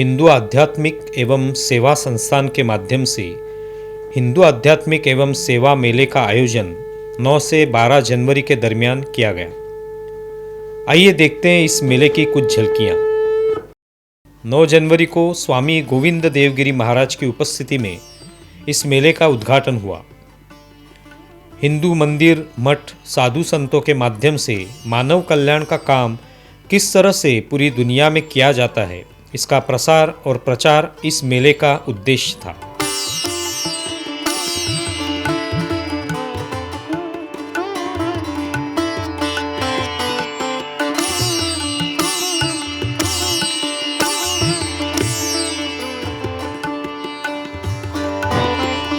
हिंदू आध्यात्मिक एवं सेवा संस्थान के माध्यम से हिंदू आध्यात्मिक एवं सेवा मेले का आयोजन 9 से 12 जनवरी के दरमियान किया गया। आइए देखते हैं इस मेले की कुछ झलकियाँ। 9 जनवरी को स्वामी गोविंद देवगिरी महाराज की उपस्थिति में इस मेले का उद्घाटन हुआ। हिंदू मंदिर, मठ, साधु संतों के माध्यम से मानव कल्याण का काम किस तरह से पूरी दुनिया में किया जाता है, इसका प्रसार और प्रचार इस मेले का उद्देश्य था।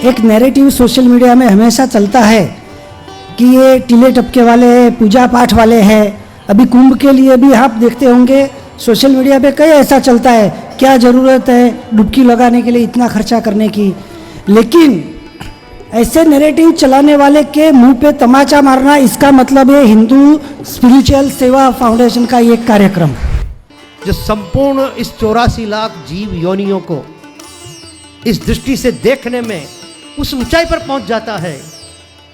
एक नैरेटिव सोशल मीडिया में हमेशा चलता है कि ये टीले टपके वाले हैं, पूजा पाठ वाले हैं। अभी कुंभ के लिए भी आप देखते होंगे सोशल मीडिया पे कई ऐसा चलता है, क्या ज़रूरत है डुबकी लगाने के लिए इतना खर्चा करने की। लेकिन ऐसे नैरेटिव चलाने वाले के मुंह पे तमाचा मारना, इसका मतलब है हिंदू स्पिरिचुअल सेवा फाउंडेशन का ये कार्यक्रम जो संपूर्ण इस 84 लाख जीव योनियों को इस दृष्टि से देखने में उस ऊंचाई पर पहुंच जाता है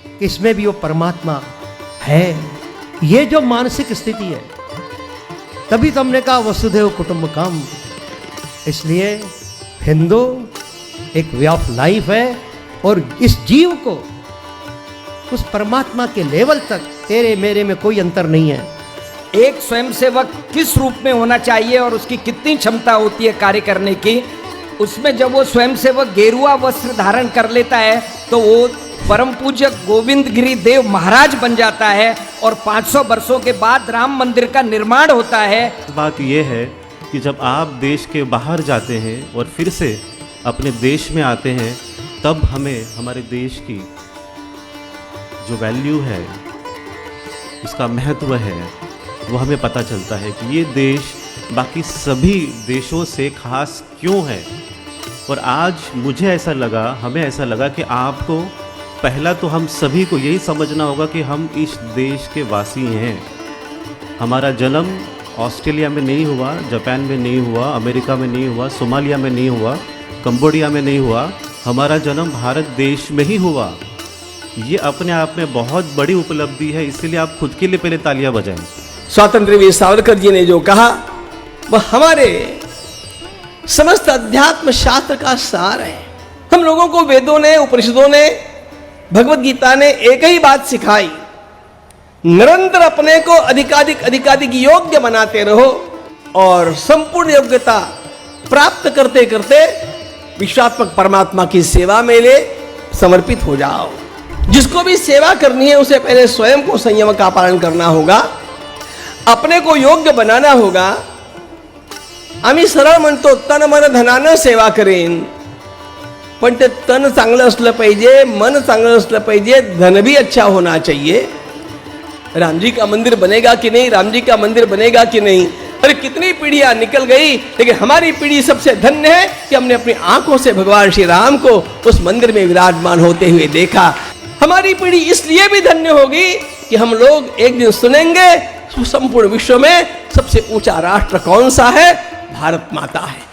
कि इसमें भी वो परमात्मा है। ये जो मानसिक स्थिति है, तभी तो हमने कहा वसुधैव कुटुंबकम। इसलिए हिंदू एक वे ऑफ लाइफ है और इस जीव को उस परमात्मा के लेवल तक तेरे मेरे में कोई अंतर नहीं है। एक स्वयंसेवक किस रूप में होना चाहिए और उसकी कितनी क्षमता होती है कार्य करने की, उसमें जब वो स्वयंसेवक गेरुआ वस्त्र धारण कर लेता है तो वो परम पूज्य गोविंद गिरी देव महाराज बन जाता है और 500 वर्षों के बाद राम मंदिर का निर्माण होता है। बात यह है कि जब आप देश के बाहर जाते हैं और फिर से अपने देश में आते हैं, तब हमें हमारे देश की जो वैल्यू है, उसका महत्व है, वो हमें पता चलता है कि ये देश बाकी सभी देशों से खास क्यों है। और आज मुझे ऐसा लगा, हमें ऐसा लगा कि आपको पहला तो हम सभी को यही समझना होगा कि हम इस देश के वासी हैं। हमारा जन्म ऑस्ट्रेलिया में नहीं हुआ, जापान में नहीं हुआ, अमेरिका में नहीं हुआ, सोमालिया में नहीं हुआ, कंबोडिया में नहीं हुआ, हमारा जन्म भारत देश में ही हुआ। ये अपने आप में बहुत बड़ी उपलब्धि है, इसलिए आप खुद के लिए पहले तालियां बजाएं। स्वतंत्र वीर सावरकर जी ने जो कहा वह हमारे समस्त अध्यात्म शास्त्र का सार है। हम लोगों को वेदों ने, उपनिषदों ने, भगवत गीता ने एक ही बात सिखाई, निरंतर अपने को अधिकाधिक योग्य बनाते रहो और संपूर्ण योग्यता प्राप्त करते करते विश्वात्मक परमात्मा की सेवा में ले समर्पित हो जाओ। जिसको भी सेवा करनी है उसे पहले स्वयं को संयम का पालन करना होगा, अपने को योग्य बनाना होगा। आम्ही सरळ म्हणतो तन मन धनानं सेवा करेन, पण ते तन चांगलं असलं पाहिजे, मन चांगलं असलं पाहिजे, धन भी अच्छा होना चाहिए। राम जी का मंदिर बनेगा कि नहीं, राम जी का मंदिर बनेगा कि नहीं, अरे कितनी पीढ़ियां निकल गई, लेकिन हमारी पीढ़ी सबसे धन्य है कि हमने अपनी आंखों से भगवान श्री राम को उस मंदिर में विराजमान होते हुए देखा। हमारी पीढ़ी इसलिए भी धन्य होगी कि हम लोग एक दिन सुनेंगे संपूर्ण विश्व में सबसे ऊंचा राष्ट्र कौन सा है, भारत माता है।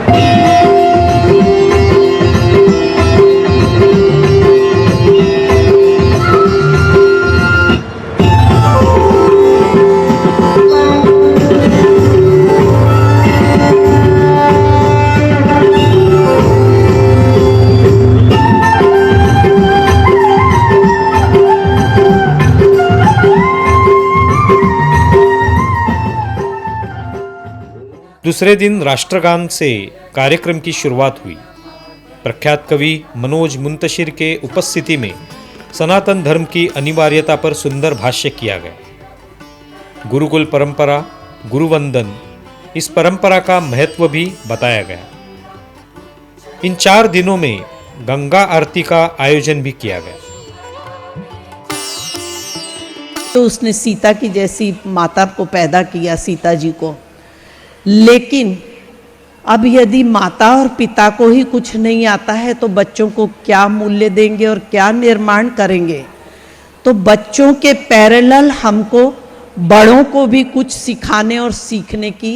दूसरे दिन राष्ट्रगान से कार्यक्रम की शुरुआत हुई। प्रख्यात कवि मनोज मुंतशिर के उपस्थिति में सनातन धर्म की अनिवार्यता पर सुंदर भाष्य किया गया। गुरुकुल परंपरा, गुरुवंदन, इस परंपरा का महत्व भी बताया गया। इन 4 दिनों में गंगा आरती का आयोजन भी किया गया। तो उसने सीता की जैसी माता को पैदा किया, सीता जी को। लेकिन अब यदि माता और पिता को ही कुछ नहीं आता है तो बच्चों को क्या मूल्य देंगे और क्या निर्माण करेंगे। तो बच्चों के पैरेलल हमको बड़ों को भी कुछ सिखाने और सीखने की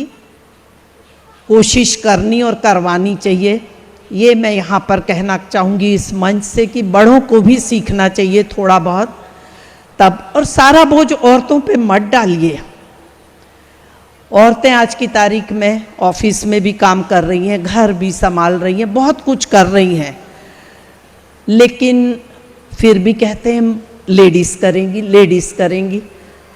कोशिश करनी और करवानी चाहिए। ये मैं यहाँ पर कहना चाहूँगी इस मंच से कि बड़ों को भी सीखना चाहिए थोड़ा बहुत तब। और सारा बोझ औरतों पे मत डालिए। औरतें आज की तारीख में ऑफिस में भी काम कर रही हैं, घर भी संभाल रही हैं, बहुत कुछ कर रही हैं, लेकिन फिर भी कहते हैं लेडीज़ करेंगी, लेडीज़ करेंगी।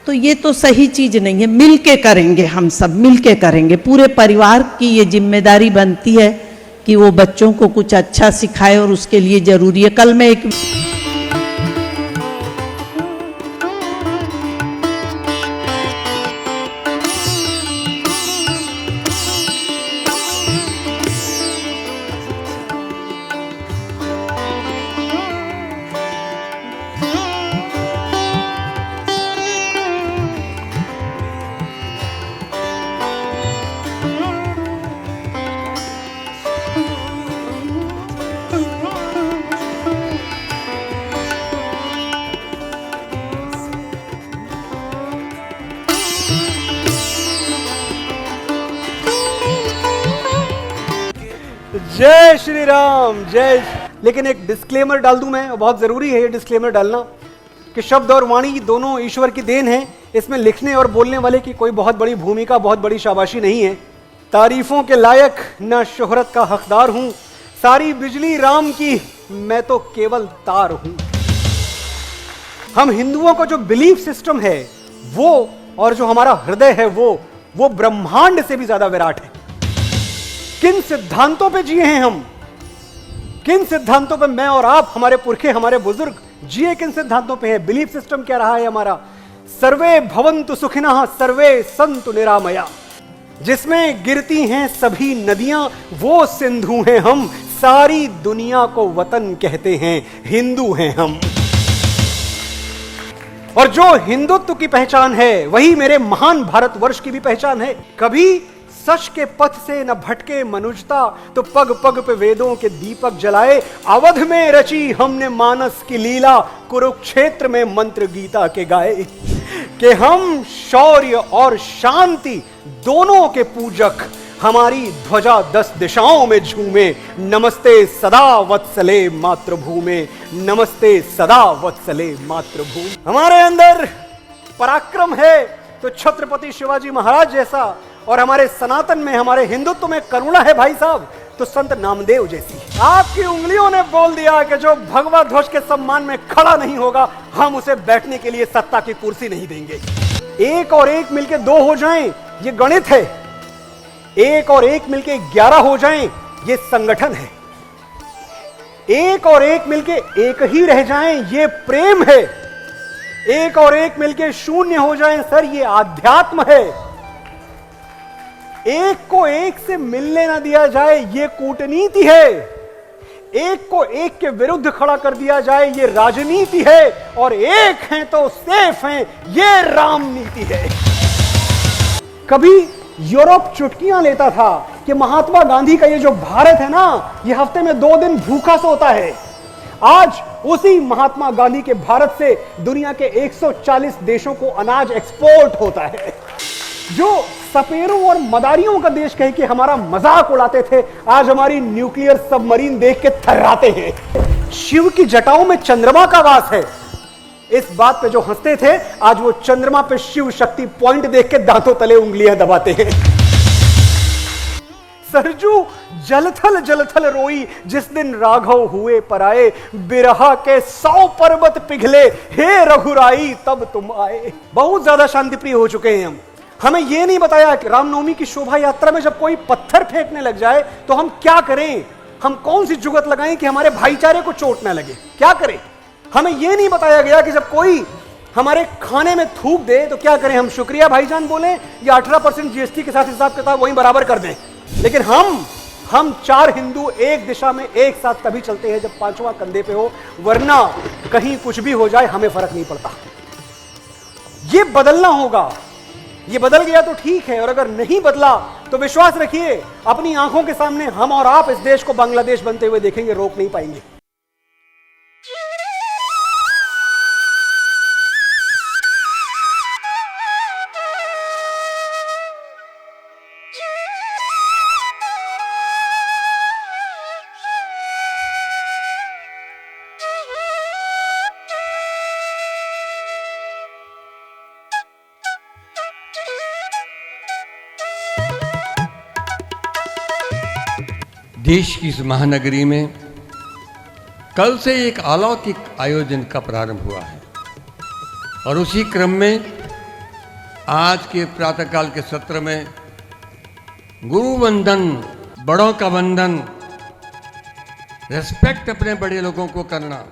तो ये तो सही चीज़ नहीं है। मिल के करेंगे, हम सब मिल के करेंगे। पूरे परिवार की ये जिम्मेदारी बनती है कि वो बच्चों को कुछ अच्छा सिखाए और उसके लिए ज़रूरी है। कल मैं एक जय श्री राम जय। लेकिन एक डिस्क्लेमर डाल दूं मैं, बहुत ज़रूरी है ये डिस्क्लेमर डालना कि शब्द और वाणी दोनों ईश्वर की देन है। इसमें लिखने और बोलने वाले की कोई बहुत बड़ी भूमिका, बहुत बड़ी शाबाशी नहीं है। तारीफों के लायक न शोहरत का हकदार हूं, सारी बिजली राम की, मैं तो केवल तार हूं। हम हिंदुओं का जो बिलीफ सिस्टम है वो, और जो हमारा हृदय है वो ब्रह्मांड से भी ज्यादा विराट है। किन सिद्धांतों पे जिए हैं हम, किन सिद्धांतों पे मैं और आप, हमारे पुरखे, हमारे बुजुर्ग जिए किन सिद्धांतों पे हैं? बिलीफ सिस्टम क्या रहा है हमारा? सर्वे भवन्तु सुखिनः सर्वे सन्तु निरामया। जिसमें गिरती हैं सभी नदियां वो सिंधु हैं हम, सारी दुनिया को वतन कहते हैं, हिंदू हैं हम। और जो हिंदुत्व की पहचान है वही मेरे महान भारतवर्ष की भी पहचान है। कभी सच के पथ से न भटके मनुजता, तो पग पग पे वेदों के दीपक जलाए। अवध में रची हमने मानस की लीला, कुरुक्षेत्र में मंत्र गीता के गाए। कि हम शौर्य और शांति दोनों के पूजक, हमारी ध्वजा 10 दिशाओं में झूमे। नमस्ते सदा वत्सले मातृभूमि, नमस्ते सदा वत्सले मातृभूमि। हमारे अंदर पराक्रम है तो छत्रपति शिवाजी महाराज जैसा, और हमारे सनातन में, हमारे हिंदुत्व में करुणा है भाई साहब, तो संत नामदेव जैसी। आपकी उंगलियों ने बोल दिया कि जो भगवा ध्वज के सम्मान में खड़ा नहीं होगा, हम उसे बैठने के लिए सत्ता की कुर्सी नहीं देंगे। एक और एक मिलके 2 हो जाएं, ये गणित है। एक और एक मिलके 11 हो जाएं, ये संगठन है। एक और एक मिलके एक ही रह जाएं, ये प्रेम है। एक और एक मिलके 0 हो जाएं सर, ये आध्यात्म है। एक को एक से मिलने ना दिया जाए, ये कूटनीति है। एक को एक के विरुद्ध खड़ा कर दिया जाए, ये राजनीति है। और एक हैं तो सेफ हैं, ये रामनीति है। कभी यूरोप चुटकियां लेता था कि महात्मा गांधी का ये जो भारत है ना, ये हफ्ते में 2 दिन भूखा सोता है। आज उसी महात्मा गांधी के भारत से दुनिया के 140 देशों को अनाज एक्सपोर्ट होता है। जो सपेरों और मदारियों का देश कह के हमारा मजाक उड़ाते थे, आज हमारी न्यूक्लियर सबमरीन देख के थर्राते हैं। शिव की जटाओं में चंद्रमा का वास है, इस बात पे जो हंसते थे, आज वो चंद्रमा पे शिव शक्ति पॉइंट देख के दांतों तले उंगलियां दबाते हैं। सरजू जलथल जलथल रोई जिस दिन राघव हुए पराए, बिरहा के 100 पर्वत पिघले, हे रघुराई तब तुम आए। बहुत ज्यादा शांति प्रिय हो चुके हैं हम। हमें यह नहीं बताया कि रामनवमी की शोभा यात्रा में जब कोई पत्थर फेंकने लग जाए तो हम क्या करें, हम कौन सी जुगत लगाएं कि हमारे भाईचारे को चोट न लगे, क्या करें। हमें यह नहीं बताया गया कि जब कोई हमारे खाने में थूक दे तो क्या करें, हम शुक्रिया भाईजान बोलें या 18% जीएसटी के साथ हिसाब किताब वहीं बराबर कर दें। लेकिन हम 4 हिंदू एक दिशा में एक साथ तभी चलते हैं जब 5वां कंधे पे हो, वरना कहीं कुछ भी हो जाए हमें फर्क नहीं पड़ता। ये बदलना होगा। ये बदल गया तो ठीक है, और अगर नहीं बदला तो विश्वास रखिए अपनी आंखों के सामने हम और आप इस देश को बांग्लादेश बनते हुए देखेंगे, रोक नहीं पाएंगे। देश की इस महानगरी में कल से एक अलौकिक आयोजन का प्रारंभ हुआ है और उसी क्रम में आज के प्रातःकाल के सत्र में गुरु वंदन, बड़ों का वंदन, रेस्पेक्ट अपने बड़े लोगों को करना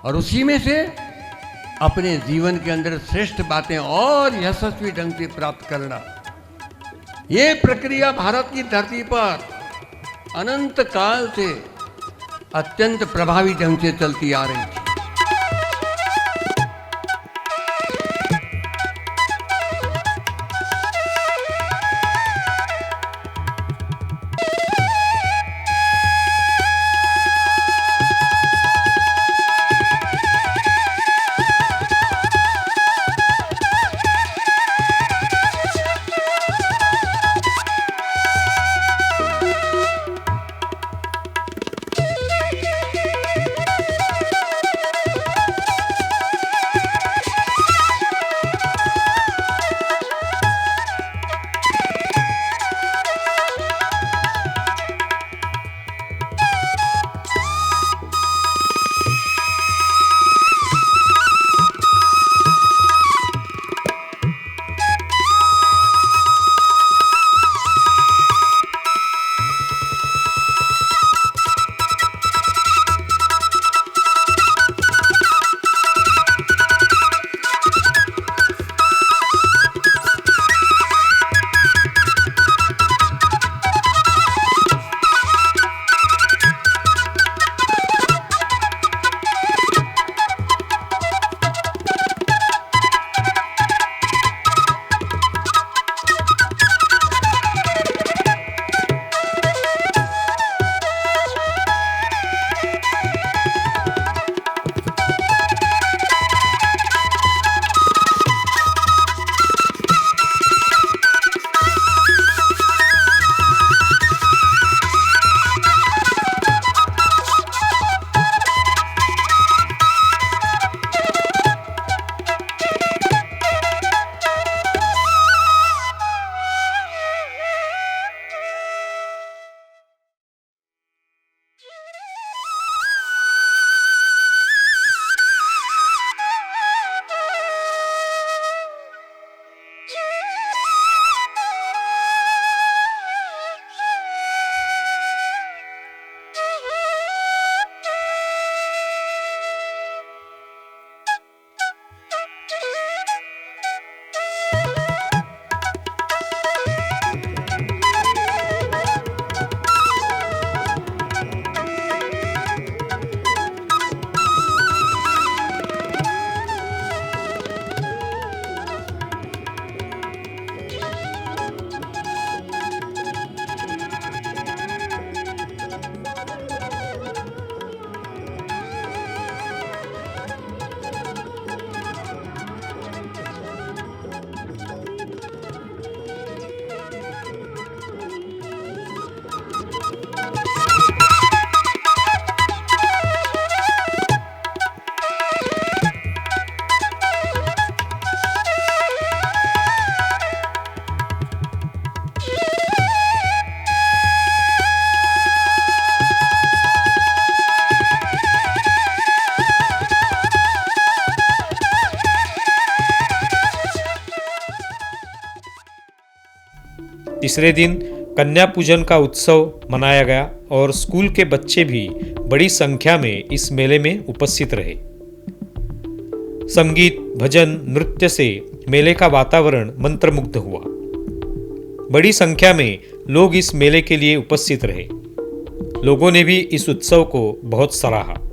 और उसी में से अपने जीवन के अंदर श्रेष्ठ बातें और यशस्वी ढंग से प्राप्त करना, ये प्रक्रिया भारत की धरती पर अनंत काल से अत्यंत प्रभावी ढंग से चलती आ रही थी। तीसरे दिन कन्या पूजन का उत्सव मनाया गया और स्कूल के बच्चे भी बड़ी संख्या में इस मेले में उपस्थित रहे। संगीत, भजन, नृत्य से मेले का वातावरण मंत्रमुग्ध हुआ। बड़ी संख्या में लोग इस मेले के लिए उपस्थित रहे। लोगों ने भी इस उत्सव को बहुत सराहा।